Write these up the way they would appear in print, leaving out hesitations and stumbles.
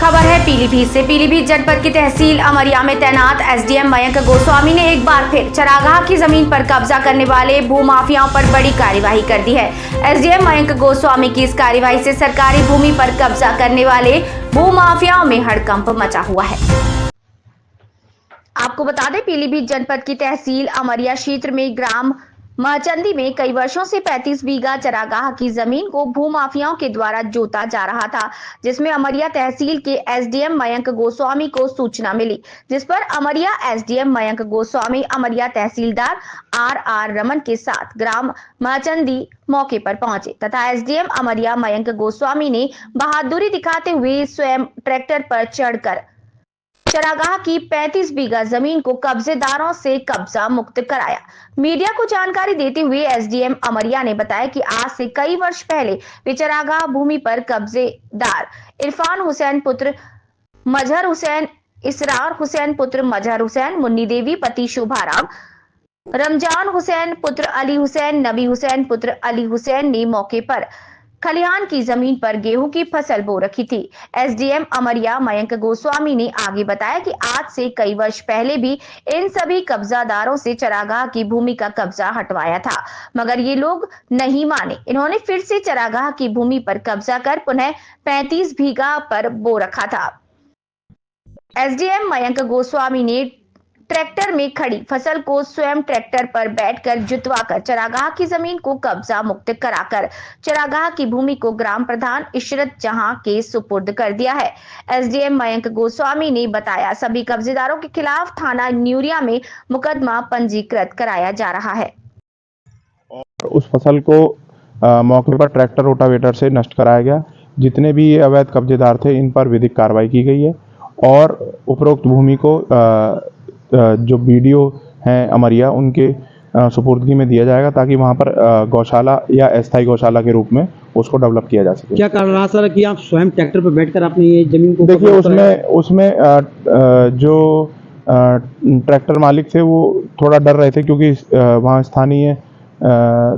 खबर है पीलीभीत से। पीलीभीत जनपद की तहसील अमरिया में तैनात एसडीएम मयंक गोस्वामी ने एक बार फिर चरागाह की जमीन पर कब्जा करने वाले भूमाफियाओं पर बड़ी कार्यवाही कर दी है। एसडीएम मयंक गोस्वामी की इस कार्यवाही से सरकारी भूमि पर कब्जा करने वाले भूमाफियाओं में हड़कंप मचा हुआ है। आपको बता दें, पीलीभीत जनपद की तहसील अमरिया क्षेत्र में ग्राम महचंदी में कई वर्षों से 35 बीघा चरागाह की जमीन को भूमाफियाओं के द्वारा जोता जा रहा था, जिसमें अमरिया तहसील के एसडीएम मयंक गोस्वामी को सूचना मिली, जिस पर अमरिया एसडीएम मयंक गोस्वामी अमरिया तहसीलदार आर रमन के साथ ग्राम महचंदी मौके पर पहुंचे तथा एसडीएम अमरिया मयंक गोस्वामी ने बहादुरी दिखाते हुए स्वयं ट्रैक्टर पर चढ़कर चरागाह की 35 बीघा जमीन को कब्जेदारों से कब्जा मुक्त कराया। मीडिया को जानकारी देते हुए एसडीएम अमरिया ने बताया कि आज से कई वर्ष पहले वे चरागाह भूमि पर कब्जेदार इरफान हुसैन पुत्र मजहर हुसैन, इसरार हुसैन पुत्र मजहर हुसैन, मुन्नी देवी पति शुभाराम, रमजान हुसैन पुत्र अली हुसैन, नबी हुसैन पुत्र अली हुसैन ने मौके पर खलिहान की जमीन पर गेहूं की फसल बो रखी थी। एसडीएम अमरिया मयंक गोस्वामी ने आगे बताया कि आज से कई वर्ष पहले भी इन सभी कब्जादारों से चरागाह की भूमि का कब्जा हटवाया था, मगर ये लोग नहीं माने। इन्होंने फिर से चरागाह की भूमि पर कब्जा कर पुनः 35 बीघा पर बो रखा था। एसडीएम मयंक गोस्वामी ने ट्रैक्टर में खड़ी फसल को स्वयं ट्रैक्टर पर बैठकर जुतवाकर चरागाह की जमीन को कब्जा मुक्त कराकर चरागाह की भूमि को ग्राम प्रधान इशरत जहां के सुपुर्द कर दिया है। एसडीएम मयंक गोस्वामी ने बताया सभी कब्जेदारों के खिलाफ थाना न्यूरिया में मुकदमा पंजीकृत कराया जा रहा है। और उस फसल को मौके पर ट्रैक्टर रोटावेटर से नष्ट कराया गया। जितने भी ये अवैध कब्जेदार थे इन पर विधिक कार्रवाई की गई है और उपरोक्त भूमि को जो बीडीओ हैं अमरिया उनके सुपुर्दगी में दिया जाएगा ताकि वहां पर गौशाला या अस्थायी गौशाला के रूप में उसको डेवलप किया जा सके। क्या कारण रहा सर कि आप स्वयं ट्रैक्टर पर बैठकर आपने ये जमीन को? देखिए उसमें जो ट्रैक्टर मालिक थे वो थोड़ा डर रहे थे क्योंकि वहाँ स्थानीय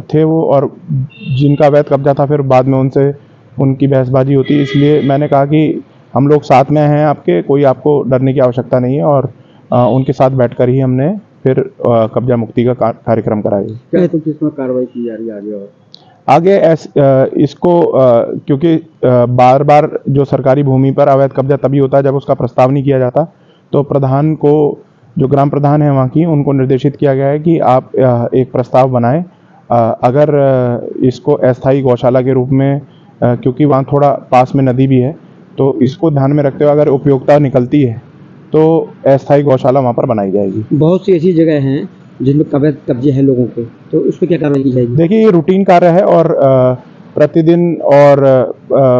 थे वो और जिनका अवैध कब्जा था, फिर बाद में उनसे उनकी बहसबाजी होती, इसलिए मैंने कहा कि हम लोग साथ में हैं आपके, कोई आपको डरने की आवश्यकता नहीं है और उनके साथ बैठकर ही हमने फिर कब्जा मुक्ति का कार्यक्रम कराया। क्या तो किसमें कार्रवाई की जा रही है आगे इसको क्योंकि बार बार जो सरकारी भूमि पर अवैध कब्जा तभी होता है जब उसका प्रस्ताव नहीं किया जाता, तो प्रधान को, जो ग्राम प्रधान है वहाँ की, उनको निर्देशित किया गया है कि आप एक प्रस्ताव बनाएं। अगर इसको अस्थायी गौशाला के रूप में, क्योंकि वहाँ थोड़ा पास में नदी भी है, तो इसको ध्यान में रखते हुए अगर उपयोगिता निकलती है तो अस्थायी गौशाला वहाँ पर बनाई जाएगी। बहुत सी ऐसी जगह हैं जिनमें अवैध कब्जे हैं लोगों के, तो उस पर क्या कार्रवाई की जाएगी? देखिए ये रूटीन कार्य है और प्रतिदिन और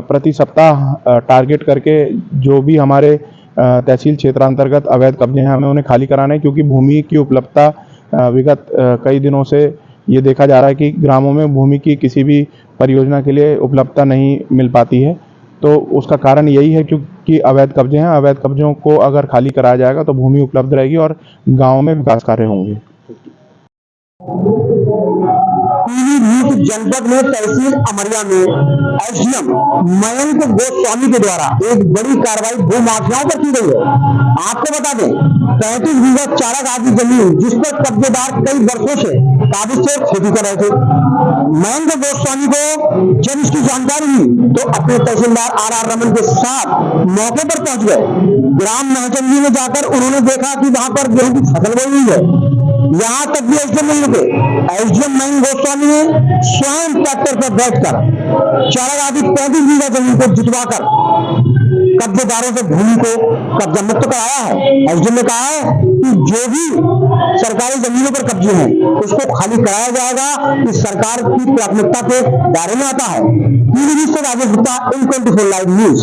प्रति सप्ताह टारगेट करके जो भी हमारे तहसील क्षेत्रांतर्गत अवैध कब्जे हैं हमें उन्हें खाली कराना है, क्योंकि भूमि की उपलब्धता विगत कई दिनों से ये देखा जा रहा है कि ग्रामों में भूमि की किसी भी परियोजना के लिए उपलब्धता नहीं मिल पाती है। तो उसका कारण यही है क्योंकि अवैध कब्जे हैं। अवैध कब्जों को अगर खाली कराया जाएगा तो भूमि उपलब्ध रहेगी और गाँव में विकास कार्य होंगे। पीलीभीत जनपद में तहसील अमरिया में एसडीएम मयंक गोस्वामी के द्वारा एक बड़ी कार्रवाई भूमाफियाओं पर की गई है। आपको बता दें 35 बीघा चारागाह की जमीन जिस पर कब्जेदार कई वर्षों से काबिज से खेती कर रहे थे। मयंक गोस्वामी को जब इसकी जानकारी हुई तो अपने तहसीलदार आर रमन के साथ मौके पर पहुंच गए। ग्राम महचंदी में जाकर उन्होंने देखा कि वहां पर गेहूं की फसल बोई हुई है। यहाँ तक भी एसडीएम मयंक गोस्वामी ने स्वयं ट्रैक्टर पर बैठकर चरागाह की 35 बीघा जमीन को जुतवाकर कब्जेदारों से भूमि को कब्जा मुक्त कराया है। एसडीएम ने कहा है कि जो भी सरकारी जमीनों पर कब्जे हैं उसको खाली कराया जाएगा। इस सरकार की प्राथमिकता के दायरे में आता है। पीलीभीत से Rajesh Gupta, M24 live news.